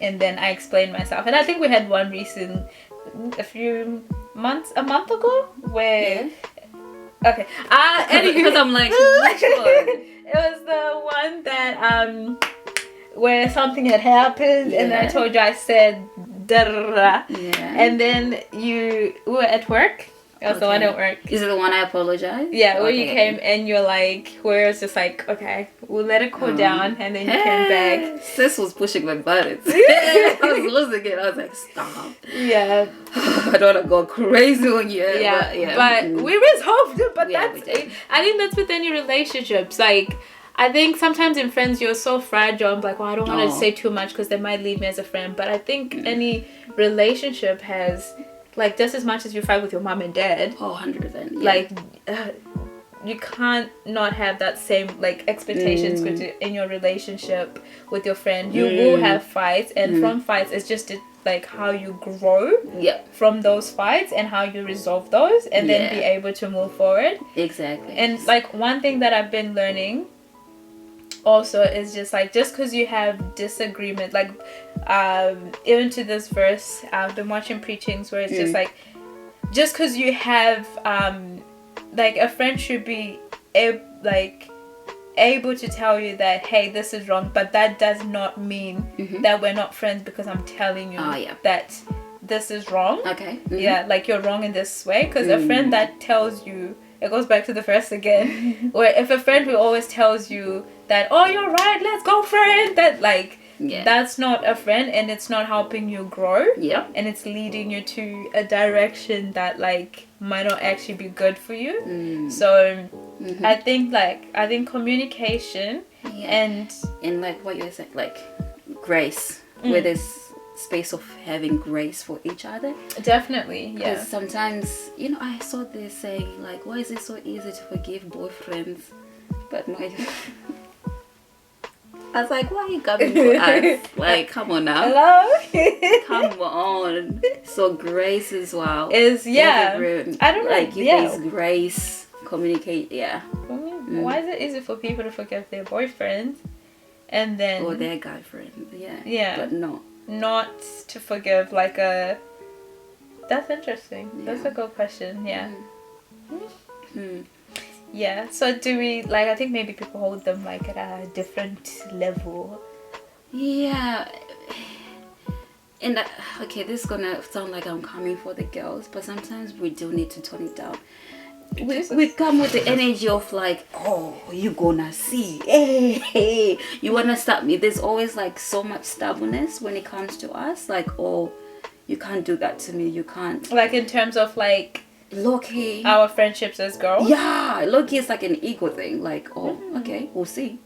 and then I explain myself. And I think we had one recent, a month ago, where anyway, because I'm like, which one? It was the one that where something had happened, and then I told you, I said and then we were at work. It was the one at work. Is it the one I apologize? Yeah, where you came and you're like, where it's just like, okay, we'll let it cool down, and then you came back. Sis was pushing my buttons. I was losing it. I was like, stop. Yeah. I don't want to go crazy on you. But we resolved it. But I think that's with any relationships. Like, I think sometimes in friends you're so fragile. I'm like, well, I don't want to say too much because they might leave me as a friend. But I think any relationship has, like, just as much as you fight with your mom and dad. 100%. Like, you can't not have that same, like, expectations in your relationship with your friend. You will have fights, and from fights, it's just like how you grow from those fights and how you resolve those, and then be able to move forward. Exactly. And like one thing that I've been learning also is just like, just because you have disagreement, like even to this verse, I've been watching preachings where it's just like, just because you have like a friend should be able to tell you that, hey, this is wrong, but that does not mean that we're not friends because I'm telling you that this is wrong. Like you're wrong in this way. Because a friend that tells you, it goes back to the verse again, where if a friend who always tells you that, oh, you're right, let's go, friend, that like that's not a friend, and it's not helping you grow, and it's leading you to a direction that like might not actually be good for you. So I think communication and like what you said, like grace, where there's space of having grace for each other. Definitely, because sometimes, you know, I saw this saying like, why is it so easy to forgive boyfriends, but no, I was like, why are you coming to us? Like, come on now. Hello? Come on. So grace as well. Is I don't know. Like, if there's grace, communicate, Why is it easy for people to forgive their boyfriends and then or their guy friend, Yeah. but not to forgive like a... That's interesting. Yeah. That's a good question. Yeah. Mm. Yeah. So do we, like, I think maybe people hold them like at a different level. Yeah. And okay, this is gonna sound like I'm coming for the girls, but sometimes we do need to tone it down. We come with the energy of like, oh, you gonna see, hey, you wanna stop me. There's always like so much stubbornness when it comes to us, like, oh, you can't do that to me, you can't. Like in terms of like Low-key, our friendships as girls. yeah, low-key is like an ego thing, like, oh, okay, we'll see.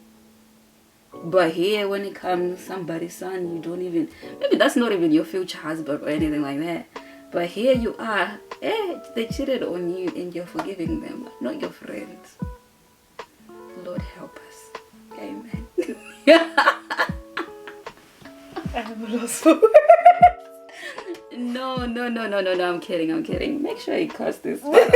But here, when it comes somebody's son, you don't even, maybe that's not even your future husband or anything like that. But here you are, they cheated on you and you're forgiving them, not your friends. Lord help us. Amen. I'm lost for No, I'm kidding. Make sure you cuss this. Make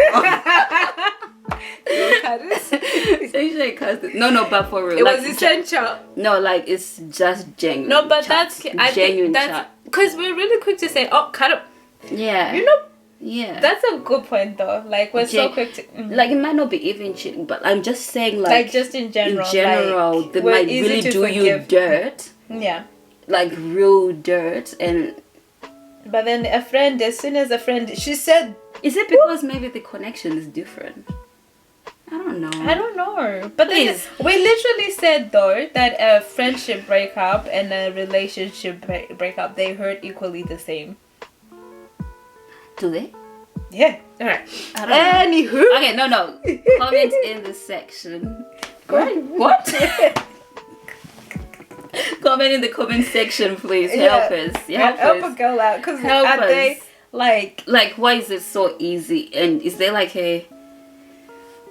sure you cuss this. No, but for real. It like, was essential. No, like, it's just genuine. No, but chat. I genuine think that's because we're really quick to say, oh, cut up. Yeah. You know, yeah. that's a good point though. Like we're so quick to like, it might not be even cheating, but I'm just saying, like just in general. Like, they might really do you dirt. Yeah. Like real dirt. And but then a friend, as soon as a friend, she said, is it because maybe the connection is different? I don't know. But then we literally said though that a friendship breakup and a relationship breakup, they hurt equally the same. Do they? Yeah. All right. Anywho. Okay, no. Comment in the section. What? Comment in the comment section, please. Help us. Help a girl out. Because are they like why is it so easy? And is there like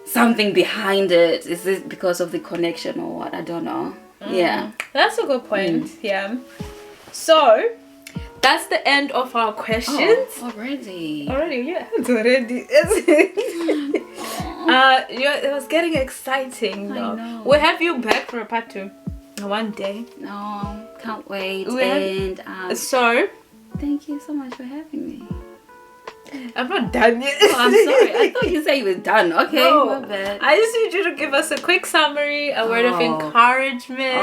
something behind it? Is it because of the connection or what? I don't know. Yeah. That's a good point. Yeah. So that's the end of our questions. Oh, already? Yeah, it's already. It was getting exciting. I know. We'll have you back for a part 2 one day. No, can't wait. So, thank you so much for having me. I'm not done yet. Oh, I'm sorry. I thought you said you were done. Okay, no, my bad. I just need you to give us a quick summary, a word of encouragement.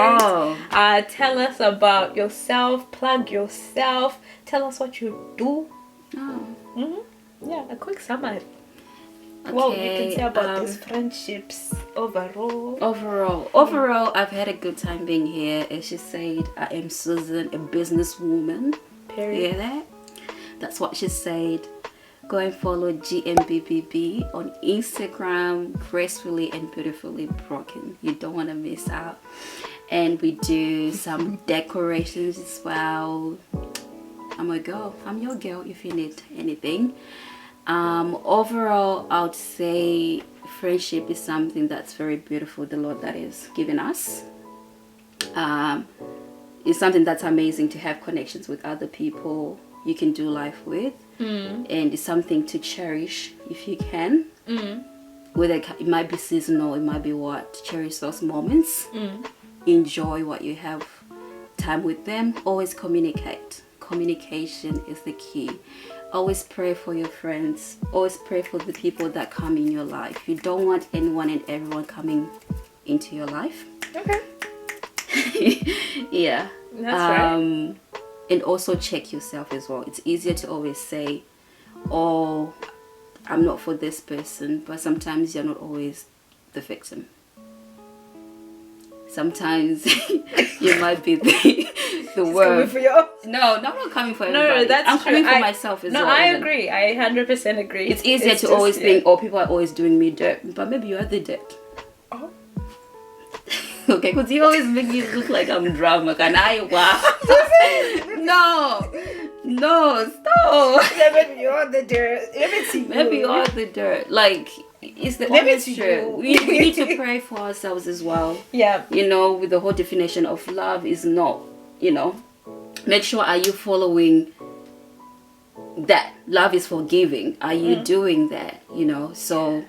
Tell us about yourself, plug yourself, tell us what you do. Yeah, a quick summary. Okay, well, you can say about these friendships overall. Overall, I've had a good time being here. As she said, I am Susan, a businesswoman. Period. You hear that? That's what she said. Go and follow GMBBB on Instagram, gracefully and beautifully broken. You don't want to miss out. And we do some decorations as well. I'm your girl if you need anything. Overall, I would say friendship is something that's very beautiful, the Lord that is given us. It's something that's amazing to have connections with other people you can do life with, and it's something to cherish if you can. Whether it might be seasonal, it might be what, cherish those moments, enjoy what you have, time with them. Always communicate. Communication is the key. Always pray for your friends. Always pray for the people that come in your life. You don't want anyone and everyone coming into your life. Okay. Yeah. That's right. And also check yourself as well. It's easier to always say, oh, I'm not for this person, but sometimes you're not always the victim. Sometimes you might be the worm. No, I'm not coming for everybody. No, that's I'm true. coming for myself as well. No, I agree. I 100% agree. It's easier to always think, oh, people are always doing me dirt, but maybe you are the dirt. Oh. Okay, because you always make me look like I'm drama. Can I? Wow. No, stop. Maybe you're the dirt. Maybe you are the dirt. Like, it's the Maybe honest it's truth. you. We need to pray for ourselves as well. Yeah. You know, with the whole definition of love is not, you know, make sure, are you following that? Love is forgiving. Are you doing that? You know, so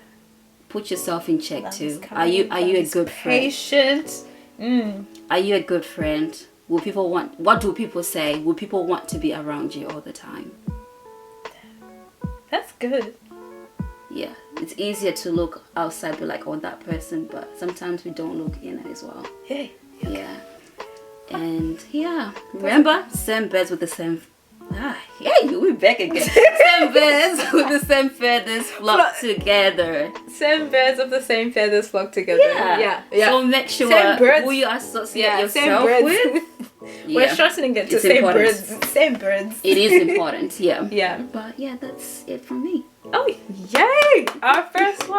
put yourself in check Love too. is Are you kind, a love good is friend? patient. Are you a good friend? Will people want, what do people say? Will people want to be around you all the time? That's good. Yeah, it's easier to look outside, be like, oh, that person, but sometimes we don't look in as well. Hey. Yeah. And yeah, remember, same birds with the same. Hey, we're back again. Same birds with the same feathers flock together. Same birds of the same feathers flock together. Yeah. Yeah. So make sure Same birds. who you associate Yeah, yourself same birds. with. We're Yeah. shortening it to It's same important. birds. Same birds. It is important, yeah. Yeah. But yeah, that's it from me. Oh, yay! Our first one.